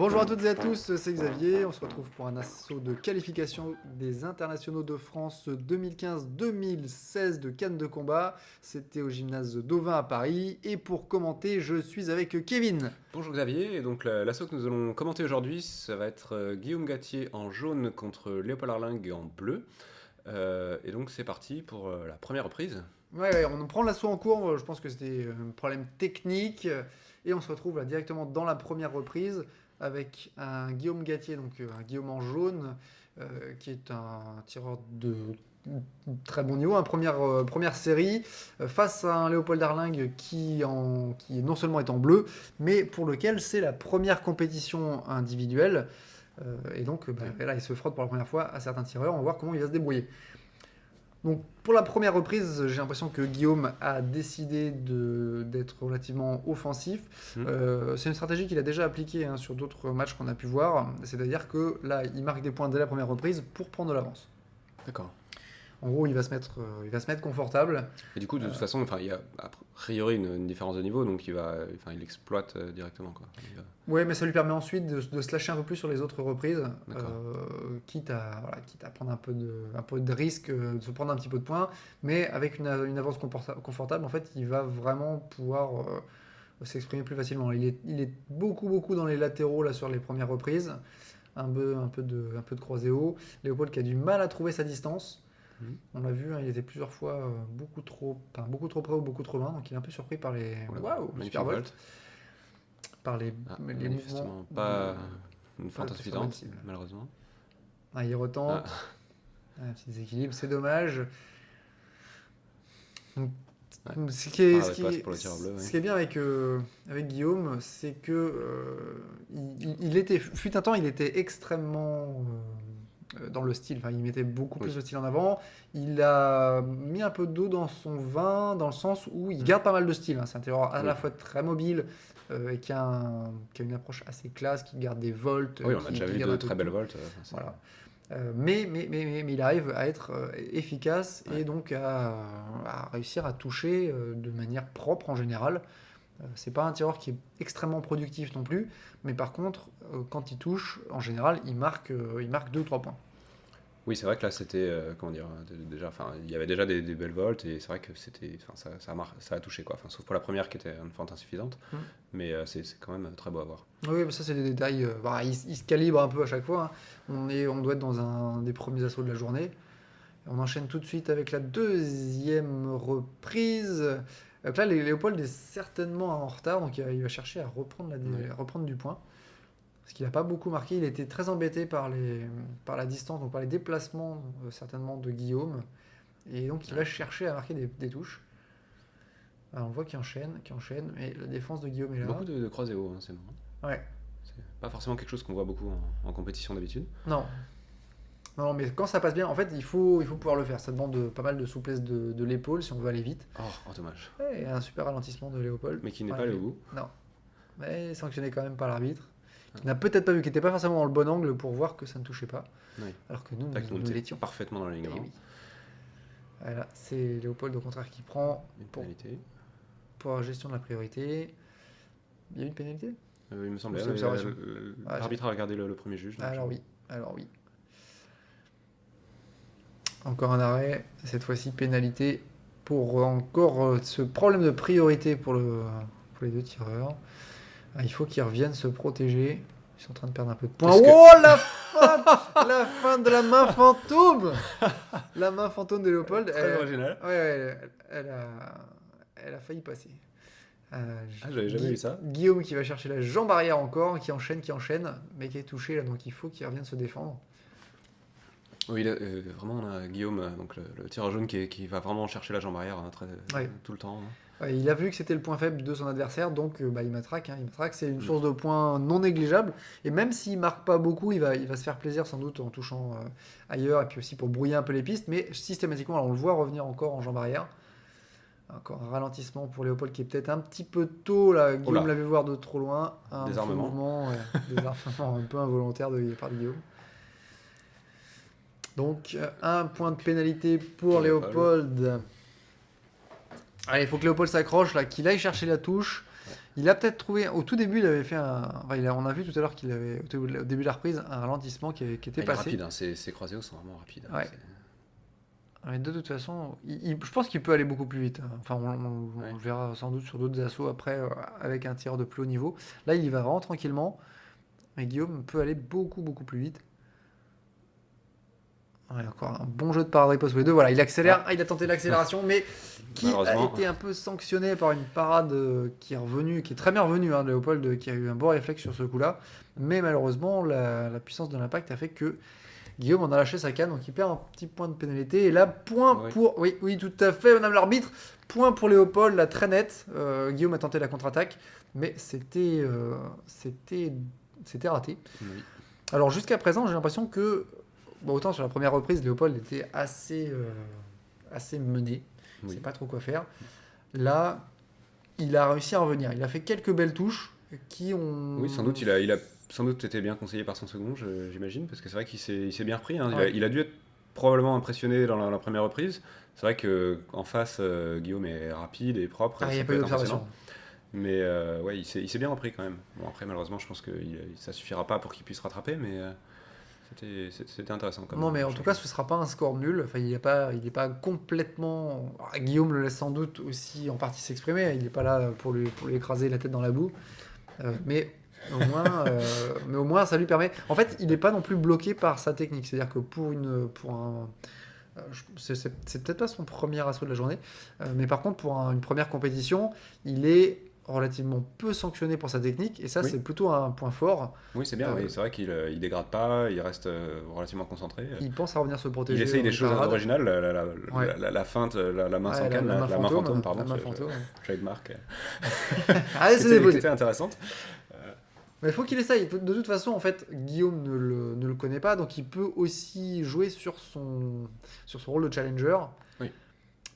Bonjour à toutes et à tous, c'est Xavier. On se retrouve pour un assaut de qualification des internationaux de France 2015-2016 de Cannes de combat. C'était au gymnase d'Auvin à Paris. Et pour commenter, je suis avec Kevin. Bonjour Xavier, et donc l'assaut que nous allons commenter aujourd'hui, ça va être Guillaume Gatier en jaune contre Léopold Arlingue en bleu. Et donc c'est parti pour la première reprise. Ouais, on prend l'assaut en cours. Je pense que c'était un problème technique. Et on se retrouve là directement dans la première reprise avec un Guillaume Gatier, donc un Guillaume en jaune, qui est un tireur de très bon niveau, première série, face à un Léopold Darling qui non seulement est en bleu, mais pour lequel c'est la première compétition individuelle. Et donc là, il se frotte pour la première fois à certains tireurs. On va voir comment il va se débrouiller. Donc pour la première reprise, j'ai l'impression que Guillaume a décidé d'être relativement offensif. C'est une stratégie qu'il a déjà appliquée sur d'autres matchs qu'on a pu voir. C'est-à-dire que là, il marque des points dès la première reprise pour prendre de l'avance. D'accord. En gros, il va se mettre confortable. Et du coup, de toute façon, il y a a priori une différence de niveau, donc il exploite directement, quoi. Ouais, mais ça lui permet ensuite de se lâcher un peu plus sur les autres reprises, D'accord. quitte à prendre un peu de risque, de se prendre un petit peu de points, mais avec une avance confortable, en fait, il va vraiment pouvoir s'exprimer plus facilement. Il est beaucoup dans les latéraux là sur les premières reprises, un peu de croisé haut. Léopold qui a du mal à trouver sa distance. Mhm. On l'a vu, il était plusieurs fois beaucoup trop près ou beaucoup trop loin, donc il est un peu surpris par les Oula, waouh, magnifique super volt, volt. par les Manifestement mouvements pas une pas fente tout à fait suffisante, cible. malheureusement. Ah, il retente, Ah, un petit déséquilibre, c'est dommage. Donc, ouais. ce qui est, Parade ce de qui passe est- pour le tireur bleu, oui. ce qui est bien avec Guillaume, c'est que fut un temps, il était extrêmement dans le style. Enfin, il mettait beaucoup plus Oui. le style en avant. Il a mis un peu d'eau dans son vin, dans le sens où il garde pas mal de style. C'est un tireur à Oui. la fois très mobile et qui a une approche assez classe, qui garde des volts, Oui, on a qui déjà vu garde de un peu très belles tout. volts. Voilà. Mais il arrive à être efficace et Ouais. donc à réussir à toucher de manière propre en général. C'est pas un tireur qui est extrêmement productif non plus, mais par contre, quand il touche, en général, il marque 2 ou 3 points. Oui, c'est vrai que là, c'était, comment dire, déjà, enfin, il y avait déjà des belles volts et c'est vrai que c'était, enfin, ça a touché, quoi. Enfin, sauf pour la première qui était une fente insuffisante, Mm. mais c'est quand même très beau à voir. Oui, mais ça, c'est des détails. Il se calibre un peu à chaque fois. On doit être dans un des premiers assauts de la journée. On enchaîne tout de suite avec la deuxième reprise. Donc là, Léopold est certainement en retard, donc il va chercher à Ouais. reprendre du point. Parce qu'il n'a pas beaucoup marqué. Il était très embêté par la distance, donc par les déplacements certainement de Guillaume. Et donc il va chercher à marquer des touches. Alors, on voit qu'il enchaîne, mais la défense de Guillaume est là. Beaucoup de croisés hauts, hein, c'est marrant. Ouais, C'est pas forcément quelque chose qu'on voit beaucoup en compétition d'habitude. non. Non, mais quand ça passe bien, en fait, il faut pouvoir le faire. Ça demande pas mal de souplesse de l'épaule si on veut aller vite. Oh, dommage. Et un super ralentissement de Léopold. Mais qui n'est Ouais, pas allé au bout. non, mais sanctionné quand même par l'arbitre. Qui n'a peut-être pas vu, qui n'était pas forcément dans le bon angle pour voir que ça ne touchait pas. Oui. Alors que nous, Tac, on nous était l'étions. parfaitement dans Eh l'alignement. oui. Voilà, c'est Léopold au contraire qui prend Une pour pénalité. la gestion de la priorité. Il y a eu une pénalité. Il me semblait. C'est observation. L'arbitre a regardé le premier juge. donc, Alors oui. Encore un arrêt. Cette fois-ci, pénalité pour encore ce problème de priorité pour les deux tireurs. Ah, il faut qu'ils reviennent se protéger. Ils sont en train de perdre un peu de points. Est-ce que- Oh, la fin de la main fantôme. La main fantôme de Léopold. Très original. Ouais, elle a failli passer. J'avais jamais vu ça. Guillaume qui va chercher la jambe arrière encore, qui enchaîne, mais qui est touché là, donc il faut qu'il revienne se défendre. Oui, là, vraiment, on a Guillaume, donc le tireur jaune qui va vraiment chercher la jambe arrière Ouais. tout le temps. Ouais, il a vu que c'était le point faible de son adversaire, donc il matraque. Il matraque, c'est une source de points non négligeable. Et même s'il marque pas beaucoup, il va se faire plaisir sans doute en touchant ailleurs, et puis aussi pour brouiller un peu les pistes. Mais systématiquement, alors, on le voit revenir encore en jambe arrière. Encore un ralentissement pour Léopold qui est peut-être un petit peu tôt. Là. Guillaume Oula. l'avait vu voir de trop loin. Un Désarmement. mouvement, désarmement un peu involontaire de part de Guillaume. Donc, un point de pénalité pour Léopold. Allez, il faut que Léopold s'accroche, là, qu'il aille chercher la touche. Il a peut-être trouvé, au tout début, il avait fait un. Enfin, on a vu tout à l'heure qu'il avait, au début de la reprise, un ralentissement qui était Il est passé. rapide, hein, ses croiséos sont vraiment rapides. Hein, Ouais. Mais de toute façon, je pense qu'il peut aller beaucoup plus vite, hein. Enfin, on le verra sans doute sur d'autres assauts après, avec un tir de plus haut niveau. Là, il y va vraiment tranquillement. Mais Guillaume peut aller beaucoup, beaucoup plus vite. Ouais, encore un bon jeu de parade-riposte pour les deux. Voilà, il accélère, il a tenté l'accélération, mais qui a été un peu sanctionné par une parade qui est revenue, qui est très bien revenue, hein, de Léopold, qui a eu un bon réflexe sur ce coup-là. Mais malheureusement, la puissance de l'impact a fait que Guillaume en a lâché sa canne, donc il perd un petit point de pénalité. Et là, point pour. Oui, oui, tout à fait, madame l'arbitre. Point pour Léopold, la très nette. Guillaume a tenté la contre-attaque, mais c'était raté. Oui. Alors jusqu'à présent, j'ai l'impression que, bon, autant sur la première reprise, Léopold était assez mené. Il ne sait pas trop quoi faire. Là, il a réussi à revenir. Il a fait quelques belles touches qui ont. Oui, sans doute, il a sans doute été bien conseillé par son second, j'imagine, parce que c'est vrai qu'il s'est bien repris. Hein. Il a dû être probablement impressionné dans la première reprise. C'est vrai qu'en face, Guillaume est rapide et propre. Il n'y a pas eu d'observation. Mais ouais, il s'est bien repris quand même. Bon, après, malheureusement, je pense que ça suffira pas pour qu'il puisse rattraper, mais c'était intéressant. Non, mais en tout cas, ce ne sera pas un score nul. Enfin, il n'est pas complètement. Alors, Guillaume le laisse sans doute aussi en partie s'exprimer. Il n'est pas là pour lui écraser la tête dans la boue. Mais au moins, ça lui permet. En fait, il n'est pas non plus bloqué par sa technique. C'est-à-dire que c'est peut-être pas son premier assaut de la journée, mais par contre, pour une première compétition, il est relativement peu sanctionné pour sa technique, et ça, c'est plutôt un point fort. Oui, c'est bien, oui. C'est vrai qu'il il dégrade pas, il reste relativement concentré. Il pense à revenir se protéger. Il essaye des choses originales, la feinte, la main sans canne, la main fantôme, pardon. La main fantôme. Trademark. C'était intéressante. Mais il faut qu'il essaye. De toute façon, en fait, Guillaume ne le connaît pas, donc il peut aussi jouer sur son rôle de challenger. Oui.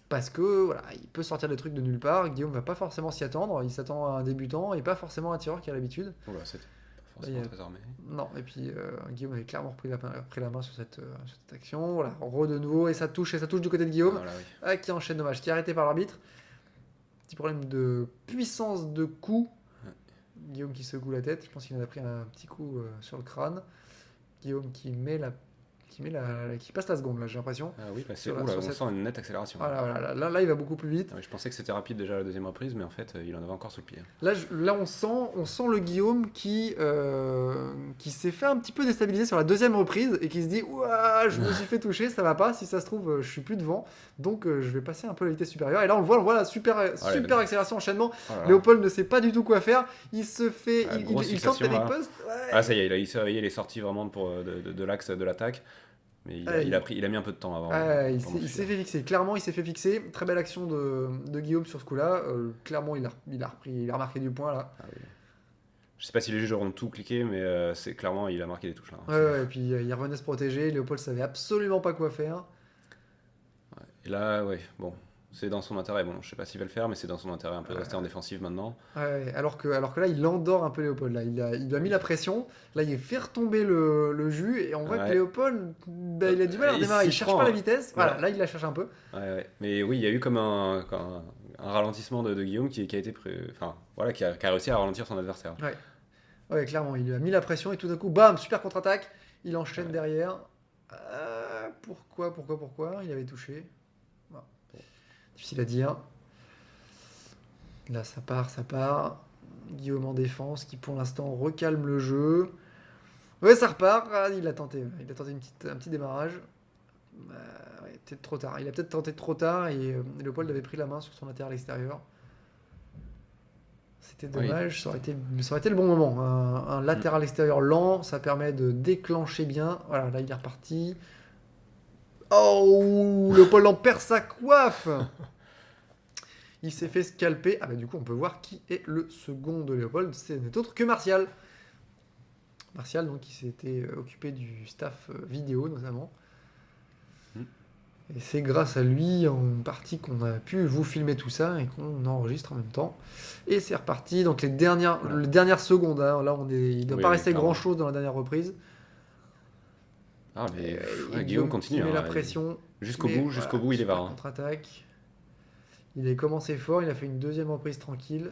Parce que voilà, il peut sortir des trucs de nulle part. Guillaume va pas forcément s'y attendre. Il s'attend à un débutant et pas forcément à un tireur qui a l'habitude. Voilà, c'était pas forcément très armé. Non, et puis Guillaume avait clairement pris la main sur cette action. Voilà, de nouveau, et ça touche du côté de Guillaume, voilà, oui. Qui enchaîne dommage, qui est arrêté par l'arbitre. Petit problème de puissance de coup. Guillaume qui secoue la tête, je pense qu'il en a pris un petit coup sur le crâne. Guillaume qui passe la seconde, là, j'ai l'impression. Ah oui, on sent une nette accélération. Voilà, là, il va beaucoup plus vite. Ah oui, je pensais que c'était rapide déjà à la deuxième reprise, mais en fait, il en avait encore sous le pied. Là, on sent le Guillaume qui s'est fait un petit peu déstabiliser sur la deuxième reprise et qui se dit ouah, je me suis fait toucher, ça va pas. Si ça se trouve, je suis plus devant, donc je vais passer un peu à la vitesse supérieure. Et là, on le voit, la super accélération, enchaînement. Léopold ne sait pas du tout quoi faire. Il se fait, il tente la riposte. Ah ça y est, il s'est réveillé, il est sorti vraiment de l'axe de l'attaque. Mais il a mis un peu de temps avant. Il s'est fait fixer. Clairement, il s'est fait fixer. Très belle action de Guillaume sur ce coup-là. Clairement, il a marqué du point là. Ah oui. Je sais pas si les juges auront tout cliqué, mais c'est clairement, il a marqué des touches là. Et puis il revenait se protéger. Léopold savait absolument pas quoi faire. Ouais. Et là, bon. C'est dans son intérêt. Bon, je sais pas s'il va le faire, mais c'est dans son intérêt un peu de rester en défensive maintenant. Alors que là, il endort un peu Léopold. Là. Il lui a mis la pression. Là, il fait retomber le jus. Et on voit que Léopold, il a du mal à redémarrer. Il cherche pas la vitesse. Voilà, là, il la cherche un peu. Mais oui, il y a eu comme un ralentissement de Guillaume qui a été qui a réussi à ralentir son adversaire. Ouais, clairement. Il lui a mis la pression et tout d'un coup, bam, super contre-attaque. Il enchaîne derrière. Pourquoi il avait touché. Difficile à dire. Là, ça part. Guillaume en défense qui, pour l'instant, recalme le jeu. Ouais, ça repart. Il a tenté un petit démarrage. Peut-être trop tard. Il a peut-être tenté trop tard et Léopold avait pris la main sur son latéral extérieur. C'était dommage. Oui. Ça aurait été le bon moment. Un latéral extérieur lent, ça permet de déclencher bien. Voilà, là, il est reparti. Oh, Léopold en perd sa coiffe. Il s'est fait scalper. Du coup, on peut voir qui est le second de Léopold. Ce n'est autre que Martial. Martial, donc, qui s'était occupé du staff vidéo, notamment. Et c'est grâce à lui, en partie, qu'on a pu vous filmer tout ça et qu'on enregistre en même temps. Et c'est reparti. Donc, les dernières secondes. Hein, là, il ne doit pas rester grand-chose dans la dernière reprise. Mais Guillaume continue. Il met la pression. Jusqu'au bout, il est vaillant. Contre-attaque. Il a commencé fort, il a fait une deuxième reprise tranquille.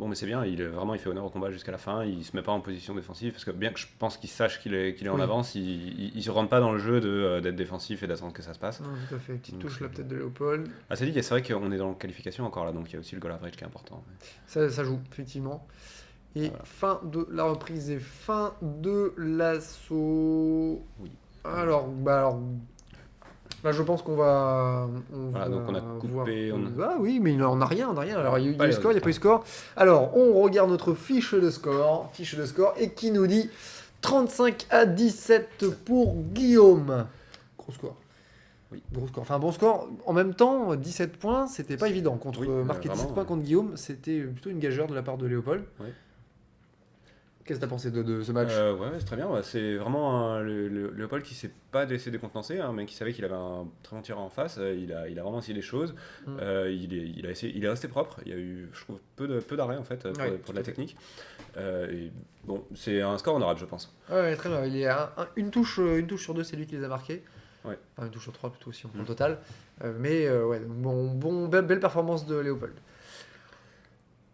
bon, mais c'est bien, vraiment, il fait honneur au combat jusqu'à la fin, il se met pas en position défensive, parce que bien que je pense qu'il sache qu'il est en Oui. avance, il se rentre pas dans le jeu d'être défensif et d'attendre que ça se passe. Non, tout à fait. Petite Donc, touche là peut-être de Léopold. Ah, c'est dit, c'est vrai qu'on est dans la qualification encore là, donc il y a aussi le goal average qui est important. Ça joue, effectivement. Et Voilà. fin de la reprise et fin de l'assaut. Oui. Alors, là, je pense qu'on va. Voilà, donc on a coupé, Ah oui, mais on n'a rien, on n'a rien. Alors, il y a eu Pas du les score, il n'y a pas eu de score. Alors, on regarde notre fiche de score, et qui nous dit 35-17 pour Guillaume. Gros score. Oui. Gros score. Enfin, bon score. En même temps, 17 points, c'était pas évident. Oui, Marquer 17 vraiment, points contre Guillaume, c'était plutôt une gageure de la part de Léopold. Oui. Qu'est-ce que tu as pensé de ce match? Ouais, c'est très bien. Ouais, c'est vraiment le Léopold qui s'est pas laissé décontenancer, hein, mais qui savait qu'il avait un très bon tireur en face. Il a vraiment essayé des choses. Mm. Il est resté propre. Il y a eu, je trouve, peu d'arrêts en fait pour de la technique. Et bon, c'est un score honorable, je pense. Ouais, très bien. Il y a une touche sur deux, c'est lui qui les a marqués. Ouais. Enfin, une touche sur trois plutôt si on prend le total. Ouais, belle performance de Léopold.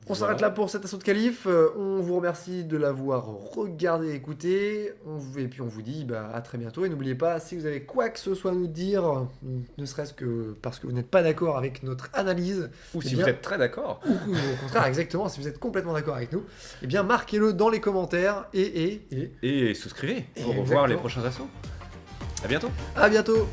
On s'arrête là pour cet assaut de qualif. On vous remercie de l'avoir regardé, écouté. Et puis on vous dit à très bientôt. Et n'oubliez pas, si vous avez quoi que ce soit à nous dire, ne serait-ce que parce que vous n'êtes pas d'accord avec notre analyse, ou si vous êtes très d'accord, ou au contraire, exactement, si vous êtes complètement d'accord avec nous, eh bien marquez-le dans les commentaires et souscrivez pour revoir les prochains assauts. À bientôt. À bientôt.